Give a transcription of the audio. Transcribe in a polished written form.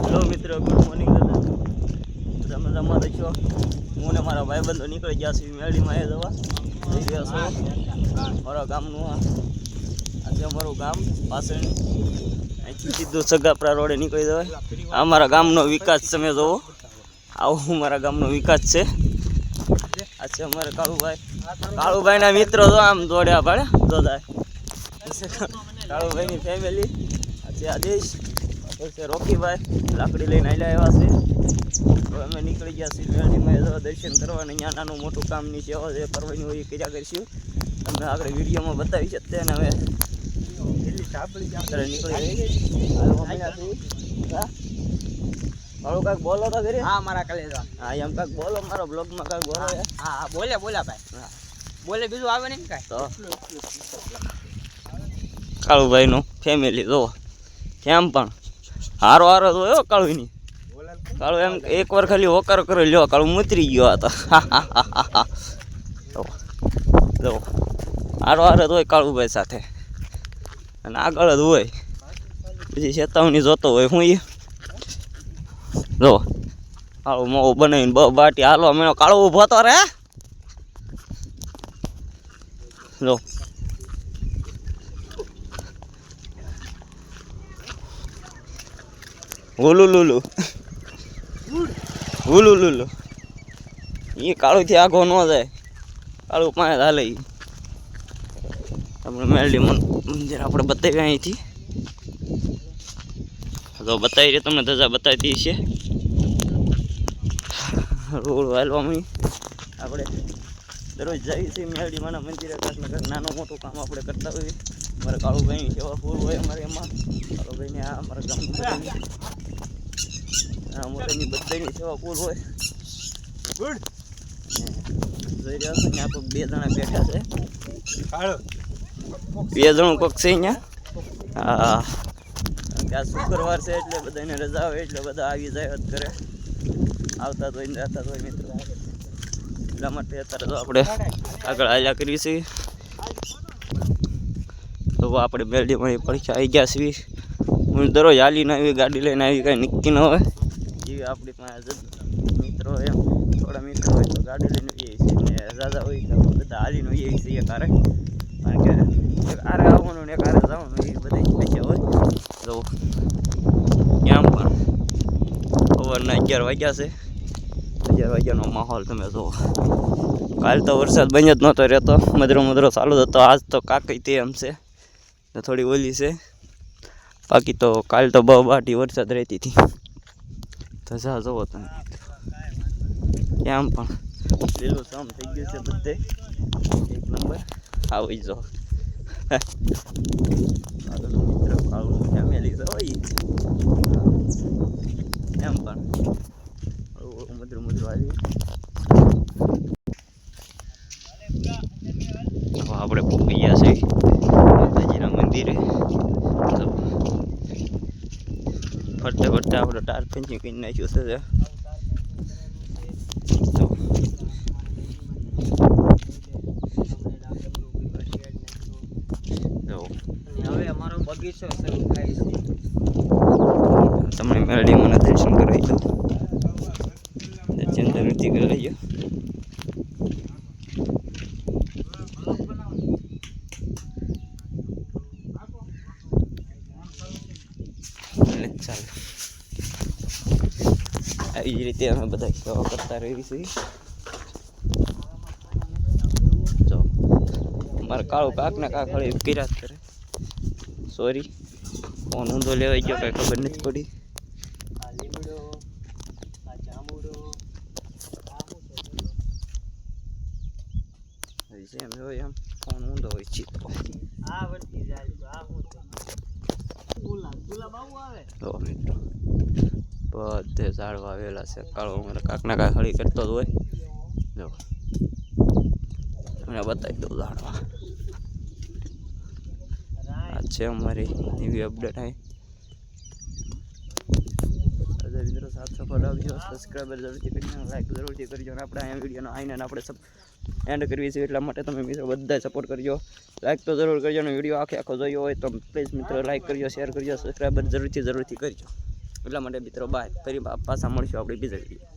Hello મિત્ર, good morning. બધા મજામાં રહીશો. હું ને મારા ભાઈબંધો નીકળી ગયા છીએ મેળીમાં એ જવા જઈ રહ્યા છો. મારા ગામનું આજે અમારું ગામ પાછળ અહીંથી સીધું સગાપરા રોડે નીકળી જવાય. આ મારા ગામનો વિકાસ તમે જોવો. આવું મારા ગામનો વિકાસ છે. આ છે અમારે કાળુભાઈના મિત્રો તો આમ દોડ્યા પાડે દોડાય. કાળુભાઈની ફેમિલી આજે આદેશ છે. રોકીભાઈ લાકડી લઈને આવ્યા છે. હવે અમે નીકળી ગયા છીએ મેળીમાં દર્શન કરવા. અહીંયા નાનું મોટું કામની સેવા જે કરવાની હોય એ કર્યા કરીશું. તમને આગળ વિડીયોમાં બતાવી શકते અને હવે નીકળી મારું કાંઈક બોલો તો કરી. હા મારા કલેજા. હા એમ કાંઈક બોલો મારો બ્લોગમાં કાંઈક બોલો. હા બોલે ભાઈ. હા બોલે બીજું આવે નહીં કાંઈ. તો કાળુભાઈનું ફેમિલી જો કેમ પણ હારો હારો તો એવો કાળુની. કાળુ એમ એકવાર ખાલી હોકાર કરી લ્યો. કાળુ મુતરી ગયો હતો. જો હારો હારો જ હોય કાળુભાઈ સાથે અને આગળ જ હોય. પછી ચેતવણી જોતો હોય. હું એ જો કાળું મોં બનાવીને બાટી હાલો મેં કાળું ઊભો તો રે. જો હુલુલુલુ હુલુલુલુ એ કાળુથી આઘો ન જાય. કાળું પાસે હાલે. આપણે મેલડી મંદિર આપણે બતાવી અહીંથી તો બતાવી રહી તમને ધજા બતાવી દઈએ છીએ. રોડ વાલવામાં આપણે દરરોજ જઈએ છીએ મેલડીમાંના મંદિરે. કાંઈક ને કાંઈક નાનું મોટું કામ આપણે કરતા હોઈએ. અમારે કાળુભાઈની સેવા ફૂલ હોય અમારે એમાં. કાળુભાઈને આ અમારા ગામની મોટાની બધાની સેવા ફૂલ હોય. ગુડ જોઈ રહ્યા છો અહીંયા તો 2 જણા બેઠા છે. 2 જણું કોક છે અહીંયા. હા ત્યાં શુક્રવાર છે એટલે બધાને રજા હોય એટલે બધા આવી જાય કરે. આવતા તો હોય જતા હોય મિત્રો. એટલા માટે અત્યારે તો આપણે આગળ હાલ્યા કરીએ છીએ. તો આપણે મેલડીમાં પરીક્ષા આવી ગયા છીએ. હું દરરોજ હાલીને આવી ગાડી લઈને આવી કાંઈ નક્કી ન હોય. એવી આપણી પાસે મિત્રો એમ થોડા મિત્રો હોય તો ગાડી લઈને આવીએ છીએ. ને દાદા હોય તો બધા હાલીને આવીએ છીએ કારે. કારણ કે એક આરે આવવાનું ને એક આરે જવાનું એ બધા પૈસા હોય. તો ક્યાં પણ સવારના 11 વાગ્યા છે. 11 વાગ્યાનો માહોલ તમે જુઓ. કાલ તો વરસાદ બંધ જ નહોતો રહેતો. મધરો ચાલુ જ હતો. આજ તો કાંઈ તે એમ છે ને થોડી ઓલી છે. બાકી તો કાલ તો બહુ બાટી વરસાદ રહેતી હતી. તો જા જુઓ તમે કેમ પણ લીલું સમ થઈ ગયું છે બધે. એક નંબર આવી જો મિત્ર કાળું ફેમિલી તો હોય એમ પણ મધુર આવી. આપણે પહોંચી ગયા છે માતાજીના મંદિરે. ફરતે ફરતે આપણે ટાર ફેન્સિંગ કરી નાખ્યું છે. હવે અમારો બગીચો શરૂ થાય છે. તમને મેળડીમાં દર્શન કરાવી દઉં. દર્શન જરૂરથી કરી લેજો. ચાલો આવી જ રીતે અમે બધા સેવા કરતા રહીએ છીએ. જો અમારે કાળું કાંક ને કાંક હળી કર્યા જ કરે. સોરી ફોન ઊંધો લેવાઈ ગયો કાંઈ ખબર નથી પડી. એમ હોય એમ ફોન ઊંધો હોય છે. તો મિત્રો બધે ઝાડવા આવેલા છે. કાળો અમારે કાંક ના કાંક હળી કરતો જ હોય. જો તમને બતાવી દઉં ઝાડવા. આ છે અમારી એવી અપડેટ. અહીં મિત્રો સાથ સફળ આવજો. સબસ્ક્રાઈબર જરૂરથી કરજો, લાઈક જરૂરથી કરજો. અને આપણે અહીંયા વિડીયોનો આવીને આપણે એન્ડ કરવી છે એટલા માટે તમે મિત્રો બધા સપોર્ટ કરજો. લાઈક તો જરૂર કરજો. અને વિડીયો આખો જોયો હોય તો પ્લીઝ મિત્રો લાઈક કરજો, શેર કરજો, સબસ્ક્રાઈબર જરૂરથી કરજો. એટલા માટે મિત્રો બાય ફરી પાછા મળશું આપણે બીજા વિડીયો.